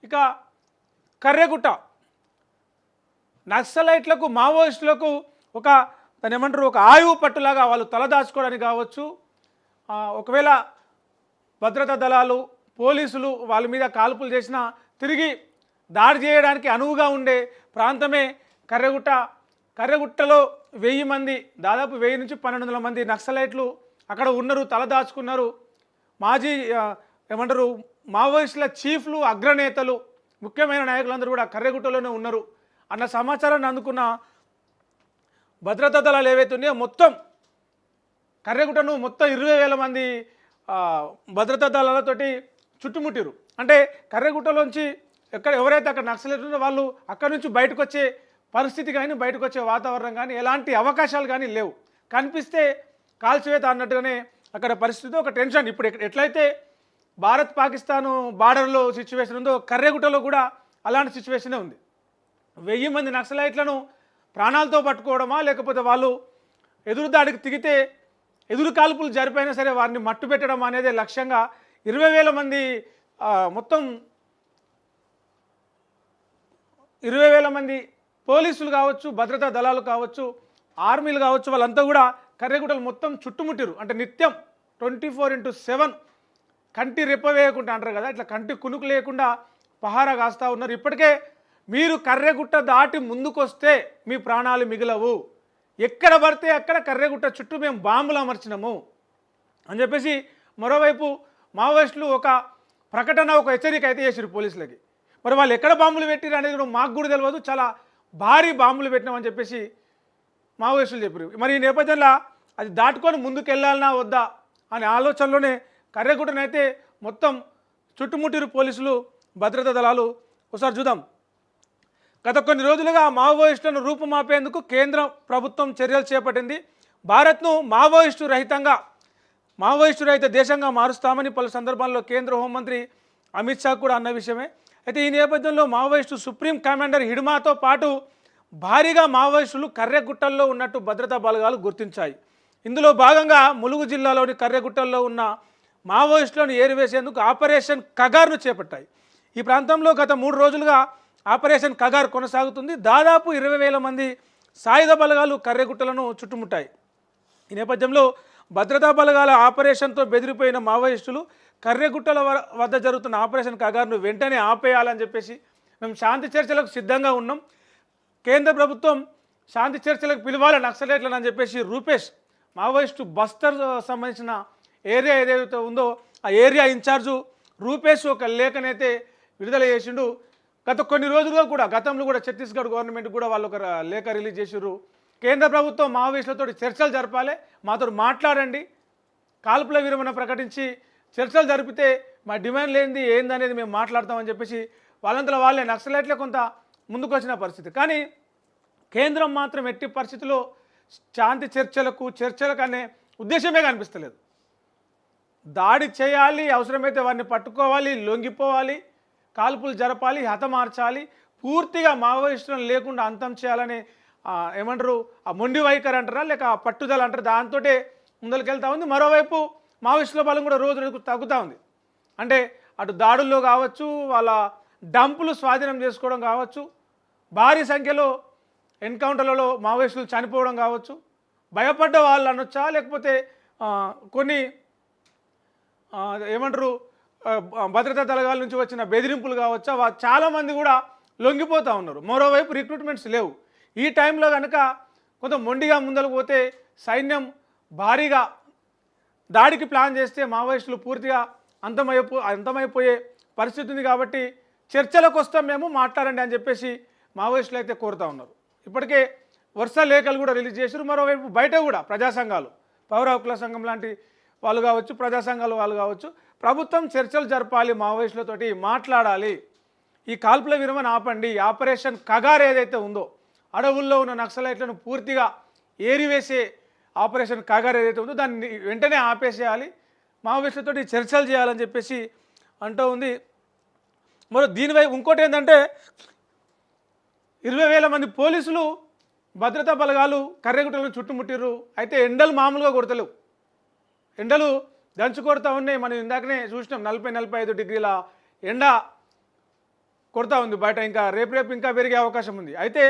ఇక కర్రెగుట్ట నక్సలైట్లకు మావోయిస్టులకు దాన్ని ఏమంటారు ఒక ఆయువు పట్టులాగా వాళ్ళు తలదాచుకోవడానికి కావచ్చు, ఒకవేళ భద్రతా దళాలు పోలీసులు వాళ్ళ మీద కాల్పులు చేసినా తిరిగి దాడి చేయడానికి అనువుగా ఉండే ప్రాంతమే కర్రెగుట్ట. కర్రెగుట్టలో 1000 మంది, దాదాపు 1000 నుంచి 1200 మంది నక్సలైట్లు అక్కడ ఉన్నారు, తలదాచుకున్నారు. మాజీ ఏమంటారు మావోయిస్టుల చీఫ్లు, అగ్రనేతలు, ముఖ్యమైన నాయకులందరూ కూడా కర్రెగుట్టలోనే ఉన్నారు అన్న సమాచారాన్ని అందుకున్న భద్రతా దళాలు ఏవైతే ఉన్నాయో మొత్తం కర్రెగుట్టను మొత్తం 20,000 మంది భద్రతా దళాలతోటి చుట్టుముట్టారు. అంటే కర్రెగుట్టలోంచి ఎవరైతే అక్కడ నక్సలైట్లు వాళ్ళు అక్కడి నుంచి బయటకు వచ్చే పరిస్థితి కానీ, బయటకు వచ్చే వాతావరణం కానీ, ఎలాంటి అవకాశాలు కానీ లేవు. కనిపిస్తే కాల్చివేత అన్నట్టుగానే అక్కడ పరిస్థితి, ఒక టెన్షన్. ఇప్పుడు ఎట్లయితే భారత్ పాకిస్తాను బార్డర్లో సిచ్యువేషన్ ఉందో కర్రెగుట్టలో కూడా అలాంటి సిచ్యువేషనే ఉంది. 1000 మంది నక్సలైట్లను ప్రాణాలతో పట్టుకోవడమా, లేకపోతే వాళ్ళు ఎదురుదాడికి తిగితే ఎదురు కాల్పులు జరిపైనా సరే వారిని మట్టు పెట్టడం అనేది లక్ష్యంగా 20,000 మంది మొత్తం 20,000 మంది పోలీసులు కావచ్చు, భద్రతా దళాలు కావచ్చు, ఆర్మీలు కావచ్చు, వాళ్ళంతా కూడా కర్రెగుట్టలు మొత్తం చుట్టుముట్టిరు. అంటే నిత్యం 24/7 కంటి రెప్పవేయకుండా అంటారు కదా, ఇట్లా కంటి కునుకు లేకుండా పహారా కాస్తూ ఉన్నారు. ఇప్పటికే మీరు కర్రెగుట్ట దాటి ముందుకొస్తే మీ ప్రాణాలు మిగలవు, ఎక్కడ పడితే అక్కడ కర్రెగుట్ట చుట్టూ మేము బాంబులు అమర్చినాము అని చెప్పేసి మరోవైపు మావోయిస్టులు ఒక ప్రకటన, ఒక హెచ్చరిక అయితే చేసారు పోలీసులకి. మరి వాళ్ళు ఎక్కడ బాంబులు పెట్టిరు అనేది కూడా మాకు కూడా తెలియదు, చాలా భారీ బాంబులు పెట్టినామని చెప్పేసి మావోయిస్టులు చెప్పారు. మరి ఈ నేపథ్యంలో అది దాటుకొని ముందుకు వెళ్ళాలన్నా వద్దా అనే ఆలోచనలోనే కర్రెగుట్టనైతే మొత్తం చుట్టుముట్టిరు పోలీసులు, భద్రతా దళాలు. ఒకసారి చూద్దాం. గత కొన్ని రోజులుగా మావోయిస్టులను రూపుమాపేందుకు కేంద్ర ప్రభుత్వం చర్యలు చేపట్టింది. భారత్ను మావోయిస్టు రహిత దేశంగా మారుస్తామని పలు సందర్భాల్లో కేంద్ర హోంమంత్రి అమిత్ షా కూడా అన్న విషయమే. అయితే ఈ నేపథ్యంలో మావోయిస్టు సుప్రీం కమాండర్ హిడ్మాతో పాటు భారీగా మావోయిస్టులు కర్రెగుట్టల్లో ఉన్నట్టు భద్రతా బలగాలు గుర్తించాయి. ఇందులో భాగంగా ములుగు జిల్లాలోని కర్రెగుట్టల్లో ఉన్న మావోయిస్టులను ఏరివేసేందుకు ఆపరేషన్ కగార్ను చేపట్టాయి. ఈ ప్రాంతంలో గత 3 రోజులుగా ఆపరేషన్ కగార్ కొనసాగుతుంది. దాదాపు 20,000 మంది సాయుధ బలగాలు కర్రెగుట్టలను చుట్టుముట్టాయి. ఈ నేపథ్యంలో భద్రతా బలగాల ఆపరేషన్తో బెదిరిపోయిన మావోయిస్టులు కర్రెగుట్టల వద్ద జరుగుతున్న ఆపరేషన్ కగార్ను వెంటనే ఆపేయాలని చెప్పేసి మేము శాంతి చర్చలకు సిద్ధంగా ఉన్నాం, కేంద్ర ప్రభుత్వం శాంతి చర్చలకు పిలవాలి నక్సలైట్లను అని చెప్పేసి రూపేష్, మావోయిస్టు బస్తర్ సంబంధించిన ఏరియా ఏదైతే ఉందో ఆ ఏరియా ఇన్ఛార్జు రూపేష్ ఒక లేఖనైతే విడుదల చేసిండు. గత కొన్ని రోజులుగా కూడా గతంలో కూడా ఛత్తీస్గఢ్ గవర్నమెంట్ కూడా వాళ్ళు ఒక లేఖ రిలీజ్ చేసారు. కేంద్ర ప్రభుత్వం మావోయిస్టులతో చర్చలు జరపాలి, మాతో మాట్లాడండి, కాల్పుల విరమణ ప్రకటించి చర్చలు జరిపితే మా డిమాండ్ లేనిది ఏందనేది మేము మాట్లాడతామని చెప్పేసి వాళ్ళంతలో వాళ్ళే నక్సలైట్లే కొంత ముందుకు వచ్చిన పరిస్థితి. కానీ కేంద్రం మాత్రం ఎట్టి పరిస్థితుల్లో శాంతి చర్చలకు అనే ఉద్దేశమే కనిపిస్తలేదు. దాడి చేయాలి, అవసరమైతే వారిని పట్టుకోవాలి, లొంగిపోవాలి, కాల్పులు జరపాలి, హతమార్చాలి, పూర్తిగా మావోయిస్టులను లేకుండా అంతం చేయాలని ఏమంటారు ఆ మొండి వైఖరి అంటారా లేక పట్టుదల అంటారు, దాంతో ముందరికెళ్తా ఉంది. మరోవైపు మావోయిస్టుల బలం కూడా రోజు రోజుకు తగ్గుతూ ఉంది. అంటే అటు దాడుల్లో కావచ్చు, వాళ్ళ డంపులు స్వాధీనం చేసుకోవడం కావచ్చు, భారీ సంఖ్యలో ఎన్కౌంటర్లలో మావోయిస్టులు చనిపోవడం కావచ్చు, భయపడ్డ వాళ్ళు అనొచ్చా లేకపోతే కొన్ని ఏమంటారు భద్రతా దళాల నుంచి వచ్చిన బెదిరింపులు కావచ్చా, చాలామంది కూడా లొంగిపోతూ ఉన్నారు. మరోవైపు రిక్రూట్మెంట్స్ లేవు. ఈ టైంలో కనుక కొంత మొండిగా ముందరకు పోతే సైన్యం భారీగా దాడికి ప్లాన్ చేస్తే మావోయిస్టులు పూర్తిగా అంతమైపోయే పరిస్థితి ఉంది. కాబట్టి చర్చలకు వస్తాం, మేము మాట్లాడండి అని చెప్పేసి మావోయిస్టులు అయితే కోరుతూ ఉన్నారు. ఇప్పటికే వరుస లేఖలు కూడా రిలీజ్ చేశారు. మరోవైపు బయట కూడా ప్రజా సంఘాలు, పౌర హక్కుల సంఘం లాంటి వాళ్ళు కావచ్చు, ప్రజా సంఘాలు వాళ్ళు కావచ్చు, ప్రభుత్వం చర్చలు జరపాలి, మావోయిస్టులతోటి మాట్లాడాలి, ఈ కాల్పుల విరమణ ఆపండి, ఆపరేషన్ కగార్ ఏదైతే ఉందో అడవుల్లో ఉన్న నక్సలైట్లను పూర్తిగా ఏరివేసే ఆపరేషన్ కగార్ ఏదైతే ఉందో దాన్ని వెంటనే ఆపేసేయాలి, మావోయిస్టులతోటి చర్చలు చేయాలని చెప్పేసి అంటూ ఉంది. మరో దీనివైపు ఇంకోటి ఏంటంటే 20,000 మంది పోలీసులు భద్రతా బలగాలు కర్రెగుట్టలను చుట్టుముట్టిర్రు. అయితే ఎండలు మామూలుగా కొడతలేవు, ఎండలు దంచు కొడతా ఉన్నాయి. మనం ఇందాకనే చూసినాం 40-45 డిగ్రీల ఎండ కొడతా ఉంది బయట. ఇంకా రేపు ఇంకా పెరిగే అవకాశం ఉంది. అయితే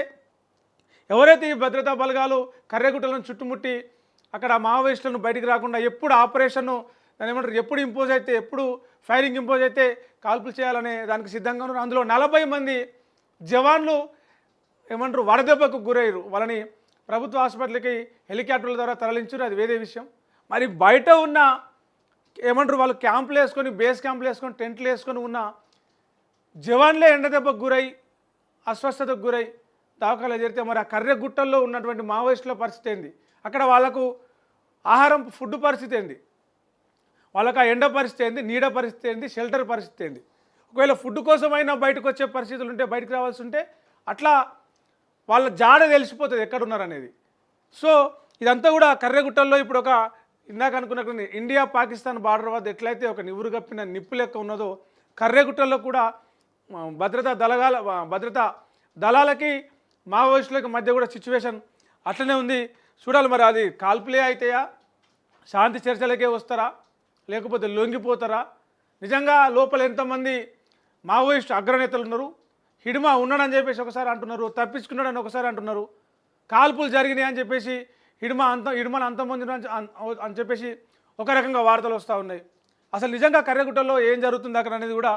ఎవరైతే ఈ భద్రతా బలగాలు కర్రెగుట్టలను చుట్టుముట్టి అక్కడ మావోయిస్టులను బయటికి రాకుండా ఎప్పుడు ఆపరేషన్ను దాని ఏమంటారు ఎప్పుడు ఇంపోజ్ అయితే ఎప్పుడు ఫైరింగ్ ఇంపోజ్ అయితే కాల్పులు చేయాలనే దానికి సిద్ధంగా ఉన్నారు. అందులో 40 మంది జవాన్లు ఏమంటారు వడదెబ్బకు గురయ్యారు. వాళ్ళని ప్రభుత్వ ఆసుపత్రికి హెలికాప్టర్ల ద్వారా తరలించారు. అది వేరే విషయం. మరి బయట ఉన్న ఏమంటారు వాళ్ళు క్యాంపులు వేసుకొని బేస్ క్యాంపులు వేసుకొని టెంట్లు వేసుకొని ఉన్న జవాన్లే ఎండదెబ్బకు గురై అస్వస్థతకు గురై దవాఖానా చేరితే మరి ఆ కర్రెగుట్టల్లో ఉన్నటువంటి మావోయిస్టుల పరిస్థితి ఏంది? అక్కడ వాళ్ళకు ఆహారం ఫుడ్ పరిస్థితి ఏంది? వాళ్ళకి ఆ ఎండ పరిస్థితి ఏంది? నీడ పరిస్థితి ఏంది? షెల్టర్ పరిస్థితి ఏంది? ఒకవేళ ఫుడ్ కోసమైనా బయటకు వచ్చే పరిస్థితులు ఉంటే బయటకు రావాల్సి ఉంటే అట్లా వాళ్ళ జాడ తెలిసిపోతుంది ఎక్కడున్నారనేది. సో ఇదంతా కూడా కర్రెగుట్టల్లో ఇప్పుడు ఒక ఇందాక అనుకున్నట్టు ఇండియా పాకిస్తాన్ బార్డర్ వద్ద ఎట్లయితే ఒక నివురు కప్పిన నిప్పు లెక్క ఉన్నదో కర్రెగుట్టల్లో కూడా భద్రతా దళాలకి మావోయిస్టులకి మధ్య కూడా సిచ్యువేషన్ అట్లనే ఉంది. చూడాలి మరి అది కాల్పులే అయితాయా, శాంతి చర్చలకే వస్తారా, లేకపోతే లొంగిపోతారా? నిజంగా లోపల ఎంతమంది మావోయిస్టు అగ్రనేతలు ఉన్నారు? హిడ్మా ఉన్నాడని చెప్పేసి ఒకసారి అంటున్నారు, తప్పించుకున్నాడని ఒకసారి అంటున్నారు, కాల్పులు జరిగినాయి అని చెప్పేసి హిడ్మాను అంతమంది అని చెప్పేసి ఒక రకంగా వార్తలు వస్తూ ఉన్నాయి. అసలు నిజంగా కర్రెగుట్టలో ఏం జరుగుతుంది అక్కడ అనేది కూడా